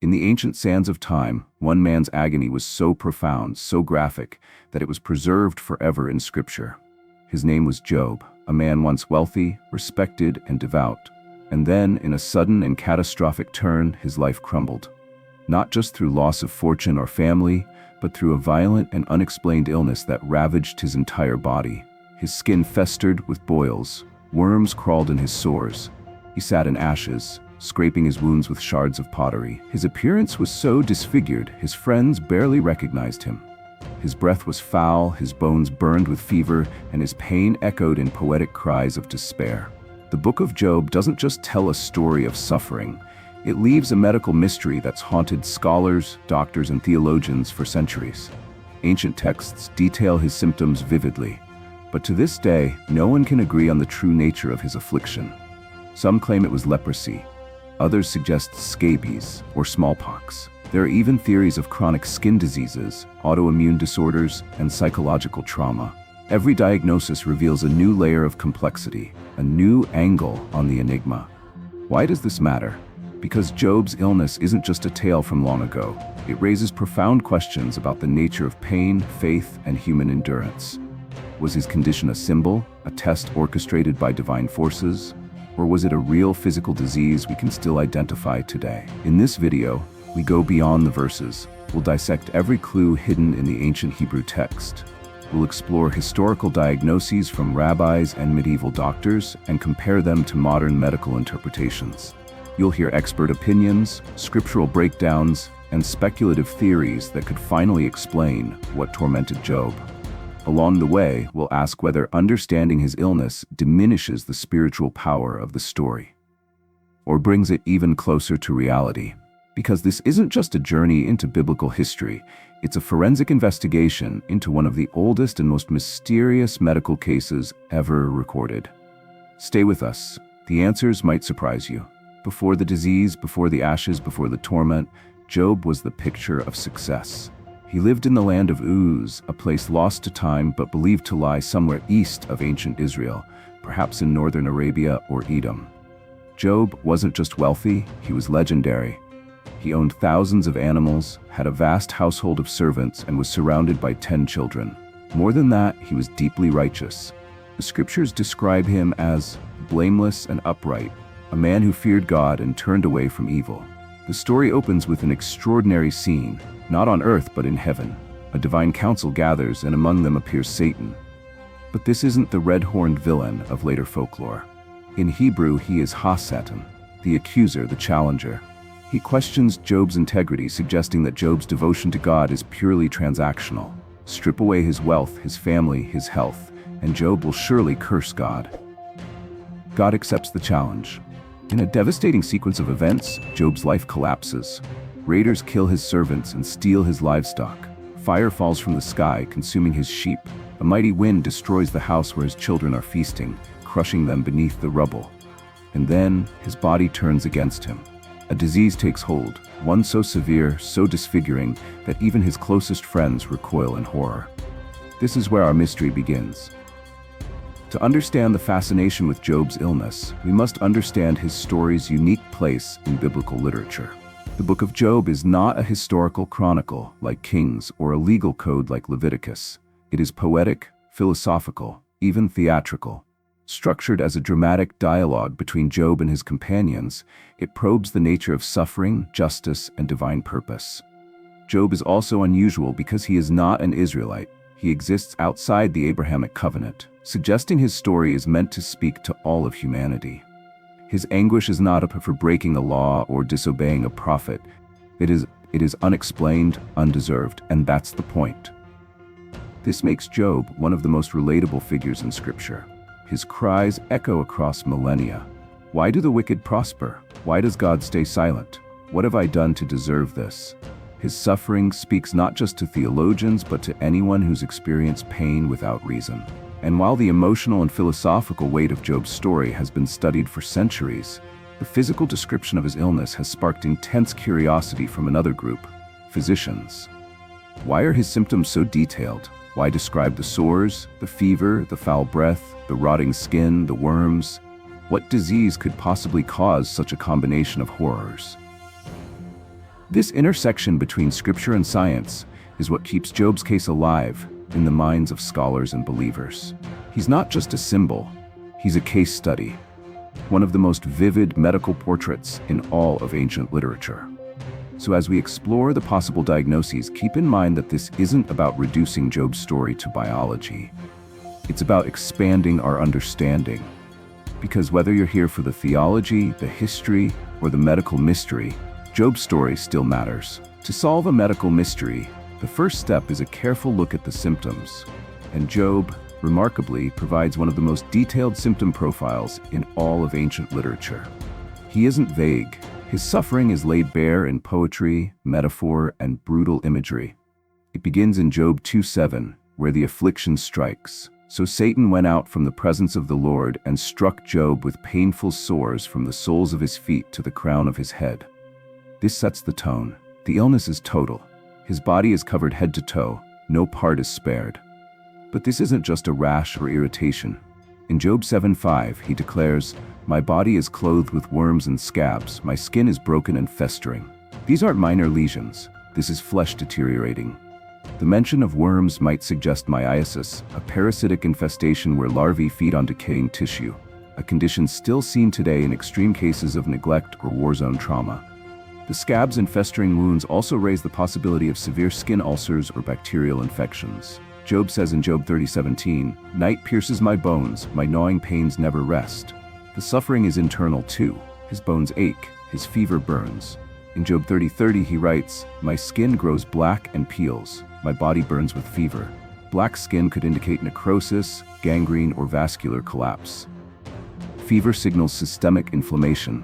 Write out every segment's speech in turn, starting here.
In the ancient sands of time, one man's agony was so profound, so graphic, that it was preserved forever in Scripture. His name was Job, a man once wealthy, respected, and devout. And then, in a sudden and catastrophic turn, his life crumbled. Not just through loss of fortune or family, but through a violent and unexplained illness that ravaged his entire body. His skin festered with boils, worms crawled in his sores. He sat in ashes, scraping his wounds with shards of pottery. His appearance was so disfigured, his friends barely recognized him. His breath was foul, his bones burned with fever, and his pain echoed in poetic cries of despair. The book of Job doesn't just tell a story of suffering. It leaves a medical mystery that's haunted scholars, doctors, and theologians for centuries. Ancient texts detail his symptoms vividly, but to this day, no one can agree on the true nature of his affliction. Some claim it was leprosy. Others suggest scabies or smallpox. There are even theories of chronic skin diseases, autoimmune disorders, and psychological trauma. Every diagnosis reveals a new layer of complexity, a new angle on the enigma. Why does this matter? Because Job's illness isn't just a tale from long ago. It raises profound questions about the nature of pain, faith, and human endurance. Was his condition a symbol, a test orchestrated by divine forces? Or was it a real physical disease we can still identify today? In this video, we go beyond the verses. We'll dissect every clue hidden in the ancient Hebrew text. We'll explore historical diagnoses from rabbis and medieval doctors and compare them to modern medical interpretations. You'll hear expert opinions, scriptural breakdowns, and speculative theories that could finally explain what tormented Job. Along the way, we'll ask whether understanding his illness diminishes the spiritual power of the story, or brings it even closer to reality. Because this isn't just a journey into biblical history, it's a forensic investigation into one of the oldest and most mysterious medical cases ever recorded. Stay with us. The answers might surprise you. Before the disease, before the ashes, before the torment, Job was the picture of success. He lived in the land of Uz, a place lost to time but believed to lie somewhere east of ancient Israel, perhaps in northern Arabia or Edom. Job wasn't just wealthy, he was legendary. He owned thousands of animals, had a vast household of servants, and was surrounded by 10 children. More than that, he was deeply righteous. The scriptures describe him as blameless and upright, a man who feared God and turned away from evil. The story opens with an extraordinary scene, not on earth but in heaven. A divine council gathers, and among them appears Satan. But this isn't the red-horned villain of later folklore. In Hebrew, he is Ha-Satan, the accuser, the challenger. He questions Job's integrity, suggesting that Job's devotion to God is purely transactional. Strip away his wealth, his family, his health, and Job will surely curse God. God accepts the challenge. In a devastating sequence of events, Job's life collapses. Raiders kill his servants and steal his livestock. Fire falls from the sky, consuming his sheep. A mighty wind destroys the house where his children are feasting, crushing them beneath the rubble. And then, his body turns against him. A disease takes hold, one so severe, so disfiguring, that even his closest friends recoil in horror. This is where our mystery begins. To understand the fascination with Job's illness, we must understand his story's unique place in biblical literature. The book of Job is not a historical chronicle like Kings or a legal code like Leviticus. It is poetic, philosophical, even theatrical. Structured as a dramatic dialogue between Job and his companions, it probes the nature of suffering, justice, and divine purpose. Job is also unusual because he is not an Israelite. He exists outside the Abrahamic covenant, suggesting his story is meant to speak to all of humanity. His anguish is not for breaking the law or disobeying a prophet. It is unexplained, undeserved, and that's the point. This makes Job one of the most relatable figures in Scripture. His cries echo across millennia. Why do the wicked prosper? Why does God stay silent? What have I done to deserve this? His suffering speaks not just to theologians, but to anyone who's experienced pain without reason. And while the emotional and philosophical weight of Job's story has been studied for centuries, the physical description of his illness has sparked intense curiosity from another group, physicians. Why are his symptoms so detailed? Why describe the sores, the fever, the foul breath, the rotting skin, the worms? What disease could possibly cause such a combination of horrors? This intersection between scripture and science is what keeps Job's case alive in the minds of scholars and believers. He's not just a symbol, he's a case study, one of the most vivid medical portraits in all of ancient literature. So as we explore the possible diagnoses, keep in mind that this isn't about reducing Job's story to biology. It's about expanding our understanding. Because whether you're here for the theology, the history, or the medical mystery, Job's story still matters. To solve a medical mystery, the first step is a careful look at the symptoms. And Job, remarkably, provides one of the most detailed symptom profiles in all of ancient literature. He isn't vague. His suffering is laid bare in poetry, metaphor, and brutal imagery. It begins in Job 2:7, where the affliction strikes. So Satan went out from the presence of the Lord and struck Job with painful sores from the soles of his feet to the crown of his head. This sets the tone. The illness is total. His body is covered head to toe. No part is spared. But this isn't just a rash or irritation. In Job 7:5, he declares, "My body is clothed with worms and scabs. My skin is broken and festering." These aren't minor lesions. This is flesh deteriorating. The mention of worms might suggest myiasis, a parasitic infestation where larvae feed on decaying tissue, a condition still seen today in extreme cases of neglect or war-zone trauma. The scabs and festering wounds also raise the possibility of severe skin ulcers or bacterial infections. Job says in Job 30:17, "Night pierces my bones, my gnawing pains never rest." The suffering is internal too. His bones ache, his fever burns. In Job 30:30 he writes, "My skin grows black and peels, my body burns with fever." Black skin could indicate necrosis, gangrene, or vascular collapse. Fever signals systemic inflammation.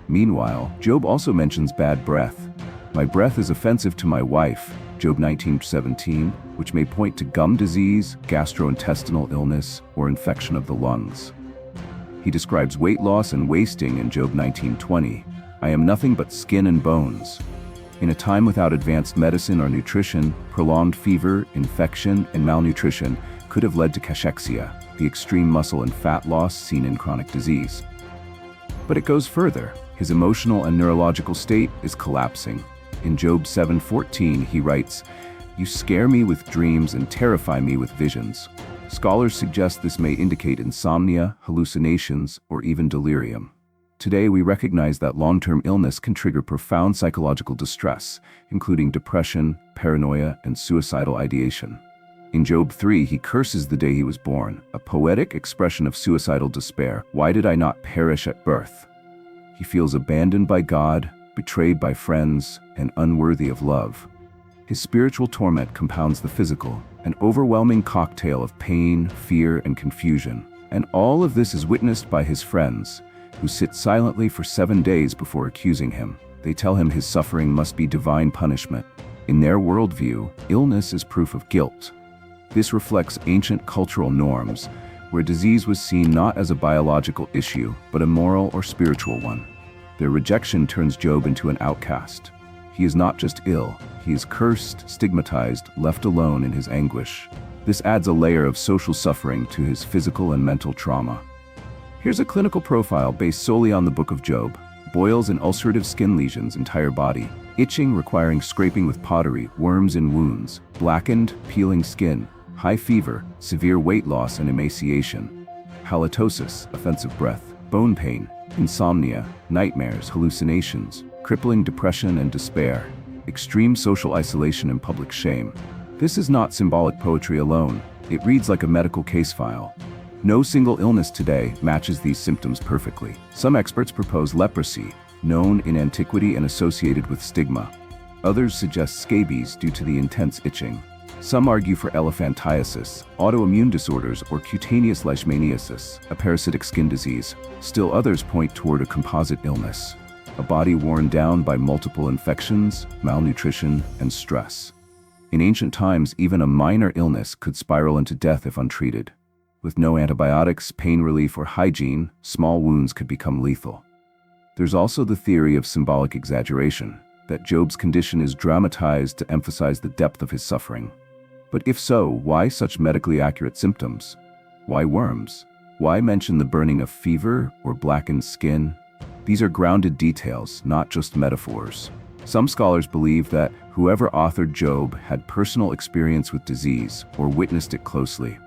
Meanwhile, Job also mentions bad breath. "My breath is offensive to my wife," Job 19:17, which may point to gum disease, gastrointestinal illness, or infection of the lungs. He describes weight loss and wasting in Job 19:20. "I am nothing but skin and bones." In a time without advanced medicine or nutrition, prolonged fever, infection, and malnutrition could have led to cachexia, the extreme muscle and fat loss seen in chronic disease. But it goes further. His emotional and neurological state is collapsing. In Job 7:14, he writes, "You scare me with dreams and terrify me with visions." Scholars suggest this may indicate insomnia, hallucinations, or even delirium. Today, we recognize that long-term illness can trigger profound psychological distress, including depression, paranoia, and suicidal ideation. In Job 3, he curses the day he was born, a poetic expression of suicidal despair. "Why did I not perish at birth?" He feels abandoned by God, betrayed by friends, and unworthy of love. His spiritual torment compounds the physical, an overwhelming cocktail of pain, fear, and confusion. And all of this is witnessed by his friends, who sit silently for 7 days before accusing him. They tell him his suffering must be divine punishment. In their worldview, illness is proof of guilt. This reflects ancient cultural norms, where disease was seen not as a biological issue, but a moral or spiritual one. Their rejection turns Job into an outcast. He is not just ill, he is cursed, stigmatized, left alone in his anguish. This adds a layer of social suffering to his physical and mental trauma. Here's a clinical profile based solely on the Book of Job. Boils and ulcerative skin lesions, entire body. Itching requiring scraping with pottery, worms in wounds. Blackened, peeling skin. High fever, severe weight loss and emaciation. Halitosis, offensive breath. Bone pain, insomnia, nightmares, hallucinations. Crippling depression and despair. Extreme social isolation and public shame. This is not symbolic poetry alone. It reads like a medical case file. No single illness today matches these symptoms perfectly. Some experts propose leprosy, known in antiquity and associated with stigma. Others suggest scabies due to the intense itching. Some argue for elephantiasis, autoimmune disorders, or cutaneous leishmaniasis, a parasitic skin disease. Still others point toward a composite illness, a body worn down by multiple infections, malnutrition, and stress. In ancient times, even a minor illness could spiral into death if untreated. With no antibiotics, pain relief, or hygiene, small wounds could become lethal. There's also the theory of symbolic exaggeration, that Job's condition is dramatized to emphasize the depth of his suffering. But if so, why such medically accurate symptoms? Why worms? Why mention the burning of fever or blackened skin? These are grounded details, not just metaphors. Some scholars believe that whoever authored Job had personal experience with disease or witnessed it closely.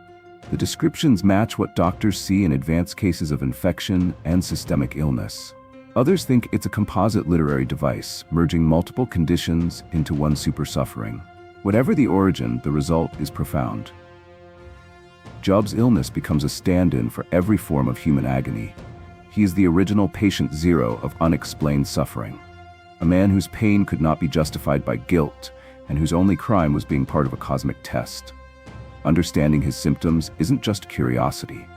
The descriptions match what doctors see in advanced cases of infection and systemic illness. Others think it's a composite literary device, merging multiple conditions into one super suffering. Whatever the origin, the result is profound. Job's illness becomes a stand-in for every form of human agony. He is the original patient zero of unexplained suffering. A man whose pain could not be justified by guilt, and whose only crime was being part of a cosmic test. Understanding his symptoms isn't just curiosity,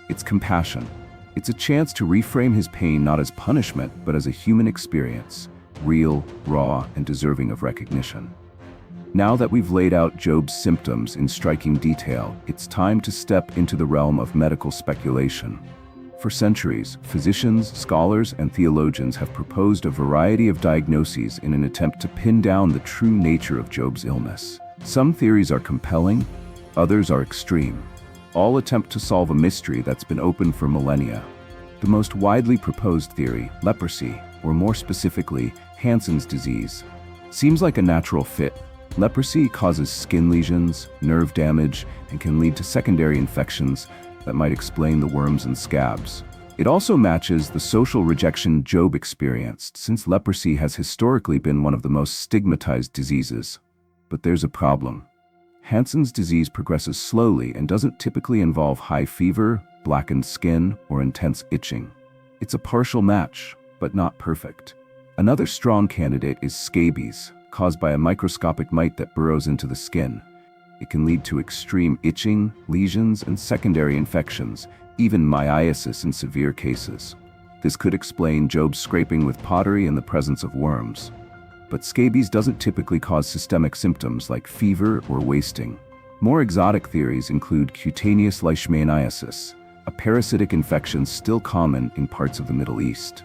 it's compassion. It's a chance to reframe his pain not as punishment, but as a human experience, real, raw, and deserving of recognition. Now that we've laid out Job's symptoms in striking detail, it's time to step into the realm of medical speculation. For centuries, physicians, scholars, and theologians have proposed a variety of diagnoses in an attempt to pin down the true nature of Job's illness. Some theories are compelling, others are extreme. All attempt to solve a mystery that's been open for millennia. The most widely proposed theory, leprosy, or more specifically, Hansen's disease, seems like a natural fit. Leprosy causes skin lesions, nerve damage, and can lead to secondary infections that might explain the worms and scabs. It also matches the social rejection Job experienced, since leprosy has historically been one of the most stigmatized diseases. But there's a problem. Hansen's disease progresses slowly and doesn't typically involve high fever, blackened skin, or intense itching. It's a partial match, but not perfect. Another strong candidate is scabies, caused by a microscopic mite that burrows into the skin. It can lead to extreme itching, lesions, and secondary infections, even myiasis in severe cases. This could explain Job's scraping with pottery in the presence of worms. But scabies doesn't typically cause systemic symptoms like fever or wasting. More exotic theories include cutaneous leishmaniasis, a parasitic infection still common in parts of the Middle East.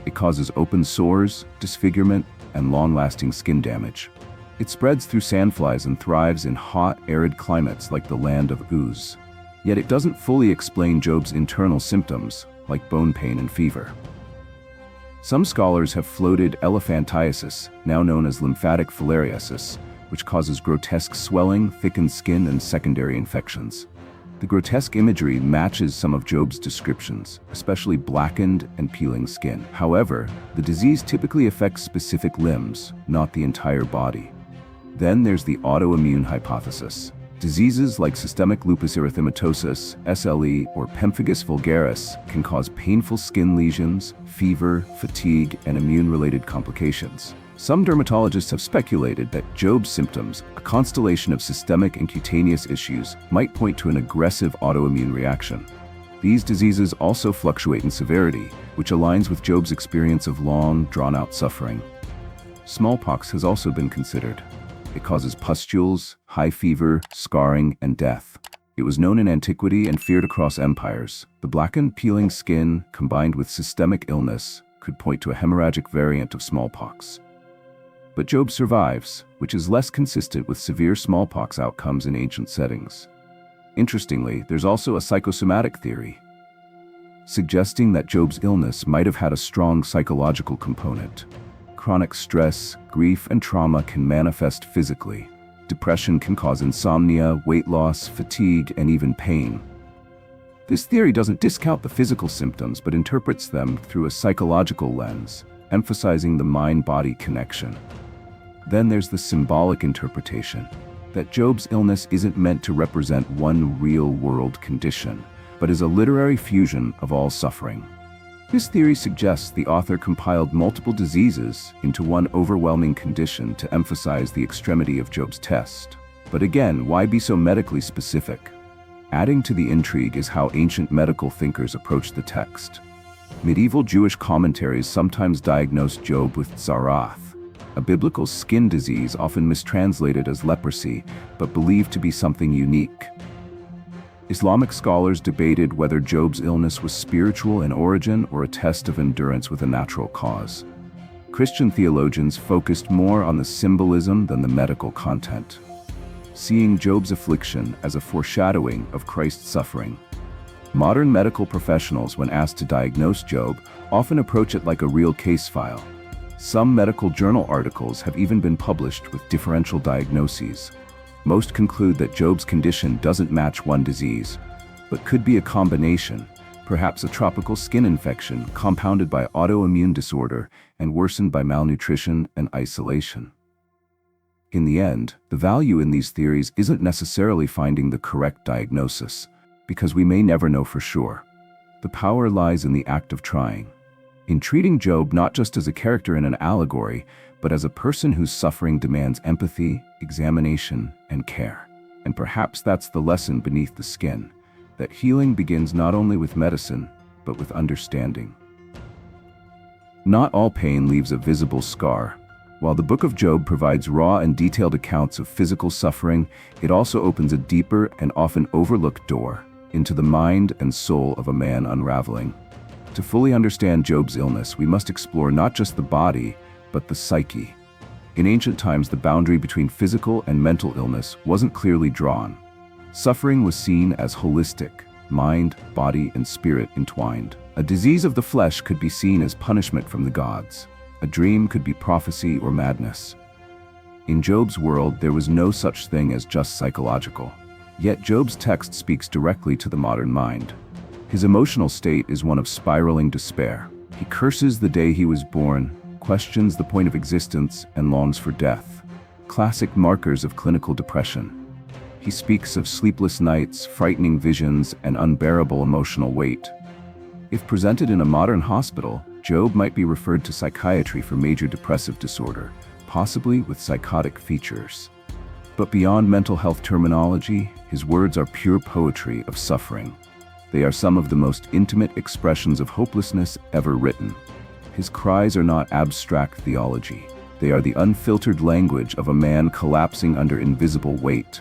It causes open sores, disfigurement, and long-lasting skin damage. It spreads through sandflies and thrives in hot, arid climates like the land of Uz. Yet it doesn't fully explain Job's internal symptoms, like bone pain and fever. Some scholars have floated elephantiasis, now known as lymphatic filariasis, which causes grotesque swelling, thickened skin, and secondary infections. The grotesque imagery matches some of Job's descriptions, especially blackened and peeling skin. However, the disease typically affects specific limbs, not the entire body. Then there's the autoimmune hypothesis. Diseases like systemic lupus erythematosus, SLE, or pemphigus vulgaris can cause painful skin lesions, fever, fatigue, and immune-related complications. Some dermatologists have speculated that Job's symptoms, a constellation of systemic and cutaneous issues, might point to an aggressive autoimmune reaction. These diseases also fluctuate in severity, which aligns with Job's experience of long, drawn-out suffering. Smallpox has also been considered. It causes pustules, high fever, scarring, and death. It was known in antiquity and feared across empires. The blackened, peeling skin, combined with systemic illness, could point to a hemorrhagic variant of smallpox. But Job survives, which is less consistent with severe smallpox outcomes in ancient settings. Interestingly, there's also a psychosomatic theory, suggesting that Job's illness might have had a strong psychological component. Chronic stress, grief, and trauma can manifest physically. Depression can cause insomnia, weight loss, fatigue, and even pain. This theory doesn't discount the physical symptoms but interprets them through a psychological lens, emphasizing the mind-body connection. Then there's the symbolic interpretation, that Job's illness isn't meant to represent one real-world condition, but is a literary fusion of all suffering. This theory suggests the author compiled multiple diseases into one overwhelming condition to emphasize the extremity of Job's test. But again, why be so medically specific? Adding to the intrigue is how ancient medical thinkers approached the text. Medieval Jewish commentaries sometimes diagnosed Job with zarath, a biblical skin disease often mistranslated as leprosy, but believed to be something unique. Islamic scholars debated whether Job's illness was spiritual in origin or a test of endurance with a natural cause. Christian theologians focused more on the symbolism than the medical content, seeing Job's affliction as a foreshadowing of Christ's suffering. Modern medical professionals, when asked to diagnose Job, often approach it like a real case file, Some medical journal articles have even been published with differential diagnoses. Most conclude that Job's condition doesn't match one disease, but could be a combination, perhaps a tropical skin infection compounded by autoimmune disorder and worsened by malnutrition and isolation. In the end, the value in these theories isn't necessarily finding the correct diagnosis, because we may never know for sure. The power lies in the act of trying. In treating Job not just as a character in an allegory, but as a person whose suffering demands empathy, examination, and care. And perhaps that's the lesson beneath the skin, that healing begins not only with medicine, but with understanding. Not all pain leaves a visible scar. While the Book of Job provides raw and detailed accounts of physical suffering, it also opens a deeper and often overlooked door into the mind and soul of a man unraveling. To fully understand Job's illness, we must explore not just the body, but the psyche. In ancient times, the boundary between physical and mental illness wasn't clearly drawn. Suffering was seen as holistic, mind, body, and spirit entwined. A disease of the flesh could be seen as punishment from the gods. A dream could be prophecy or madness. In Job's world, there was no such thing as just psychological. Yet Job's text speaks directly to the modern mind. His emotional state is one of spiraling despair. He curses the day he was born, questions the point of existence, and longs for death. Classic markers of clinical depression. He speaks of sleepless nights, frightening visions, and unbearable emotional weight. If presented in a modern hospital, Job might be referred to psychiatry for major depressive disorder, possibly with psychotic features. But beyond mental health terminology, his words are pure poetry of suffering. They are some of the most intimate expressions of hopelessness ever written. His cries are not abstract theology. They are the unfiltered language of a man collapsing under invisible weight.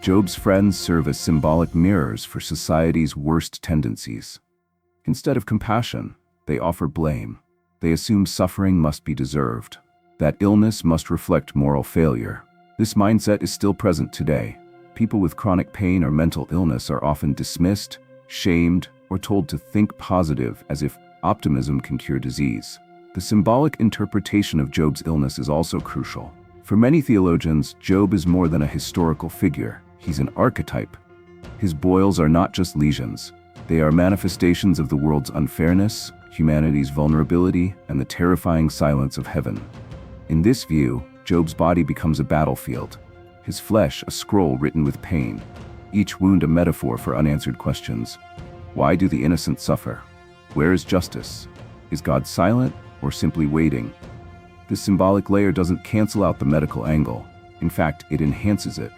Job's friends serve as symbolic mirrors for society's worst tendencies. Instead of compassion, they offer blame. They assume suffering must be deserved, that illness must reflect moral failure. This mindset is still present today. People with chronic pain or mental illness are often dismissed, shamed, or told to think positive as if optimism can cure disease. The symbolic interpretation of Job's illness is also crucial. For many theologians, Job is more than a historical figure. He's an archetype. His boils are not just lesions. They are manifestations of the world's unfairness, humanity's vulnerability, and the terrifying silence of heaven. In this view, Job's body becomes a battlefield, his flesh a scroll written with pain, each wound a metaphor for unanswered questions. Why do the innocent suffer? Where is justice? Is God silent or simply waiting? This symbolic layer doesn't cancel out the medical angle. In fact, it enhances it.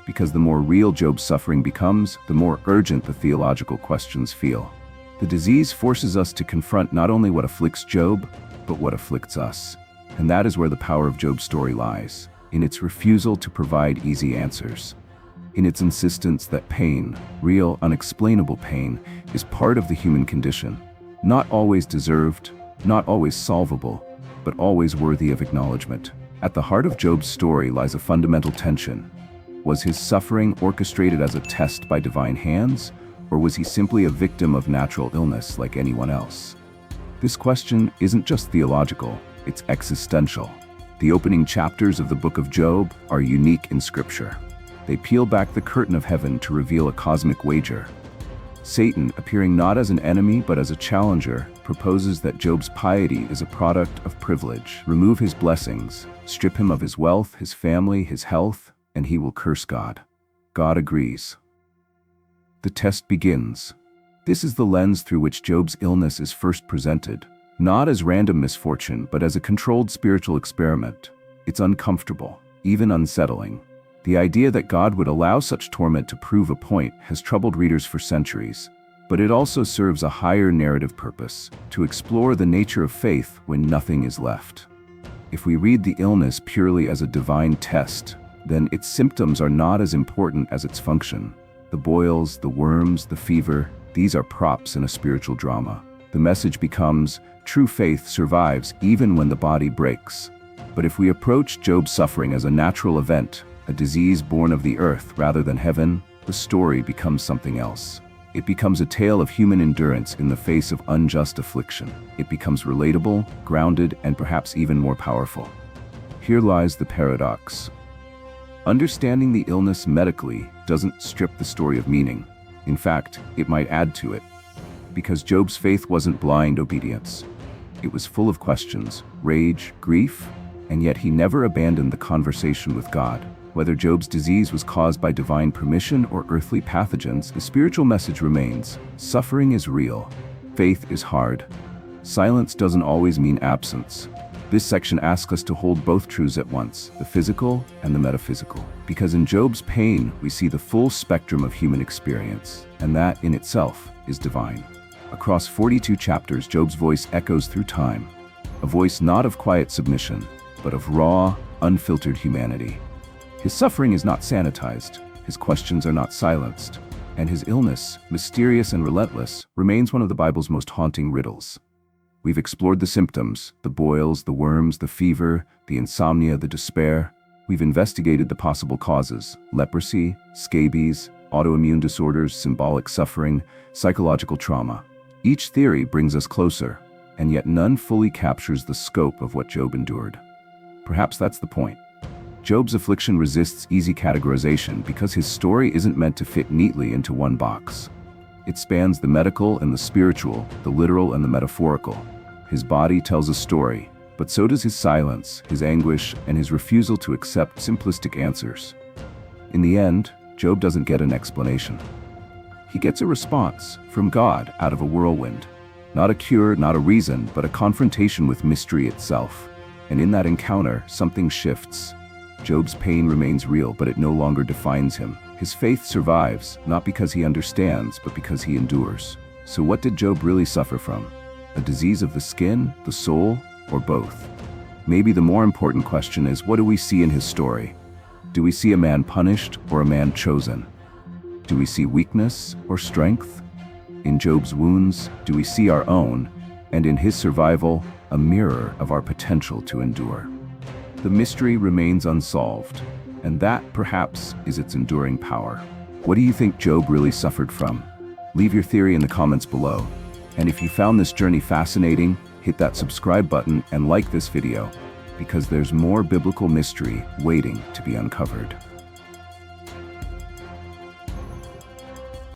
Because the more real Job's suffering becomes, the more urgent the theological questions feel. The disease forces us to confront not only what afflicts Job, but what afflicts us. And that is where the power of Job's story lies, in its refusal to provide easy answers. In its insistence that pain, real, unexplainable pain, is part of the human condition. Not always deserved, not always solvable, but always worthy of acknowledgement. At the heart of Job's story lies a fundamental tension. Was his suffering orchestrated as a test by divine hands, or was he simply a victim of natural illness like anyone else? This question isn't just theological, it's existential. The opening chapters of the Book of Job are unique in Scripture. They peel back the curtain of heaven to reveal a cosmic wager. Satan, appearing not as an enemy but as a challenger, proposes that Job's piety is a product of privilege. Remove his blessings, strip him of his wealth, his family, his health, and he will curse God. God agrees. The test begins. This is the lens through which Job's illness is first presented, not as random misfortune, but as a controlled spiritual experiment. It's uncomfortable, even unsettling. The idea that God would allow such torment to prove a point has troubled readers for centuries, but it also serves a higher narrative purpose, to explore the nature of faith when nothing is left. If we read the illness purely as a divine test, then its symptoms are not as important as its function. The boils, the worms, the fever, these are props in a spiritual drama. The message becomes, true faith survives even when the body breaks. But if we approach Job's suffering as a natural event, a disease born of the earth rather than heaven, the story becomes something else. It becomes a tale of human endurance in the face of unjust affliction. It becomes relatable, grounded, and perhaps even more powerful. Here lies the paradox. Understanding the illness medically doesn't strip the story of meaning. In fact, it might add to it. Because Job's faith wasn't blind obedience. It was full of questions, rage, grief, and yet he never abandoned the conversation with God. Whether Job's disease was caused by divine permission or earthly pathogens, the spiritual message remains. Suffering is real. Faith is hard. Silence doesn't always mean absence. This section asks us to hold both truths at once, the physical and the metaphysical. Because in Job's pain, we see the full spectrum of human experience, and that in itself is divine. Across 42 chapters, Job's voice echoes through time, a voice not of quiet submission, but of raw, unfiltered humanity. His suffering is not sanitized, his questions are not silenced, and his illness, mysterious and relentless, remains one of the Bible's most haunting riddles. We've explored the symptoms, the boils, the worms, the fever, the insomnia, the despair. We've investigated the possible causes: leprosy, scabies, autoimmune disorders, symbolic suffering, psychological trauma. Each theory brings us closer, and yet none fully captures the scope of what Job endured. Perhaps that's the point. Job's affliction resists easy categorization because his story isn't meant to fit neatly into one box. It spans the medical and the spiritual, the literal and the metaphorical. His body tells a story, but so does his silence, his anguish, and his refusal to accept simplistic answers. In the end, Job doesn't get an explanation. He gets a response from God out of a whirlwind. Not a cure, not a reason, but a confrontation with mystery itself. And in that encounter, something shifts. Job's pain remains real, but it no longer defines him. His faith survives, not because he understands, but because he endures. So what did Job really suffer from? A disease of the skin, the soul, or both? Maybe the more important question is, what do we see in his story? Do we see a man punished or a man chosen? Do we see weakness or strength? In Job's wounds, do we see our own, and in his survival, a mirror of our potential to endure? The mystery remains unsolved, and that, perhaps, is its enduring power. What do you think Job really suffered from? Leave your theory in the comments below. And if you found this journey fascinating, hit that subscribe button and like this video, because there's more biblical mystery waiting to be uncovered.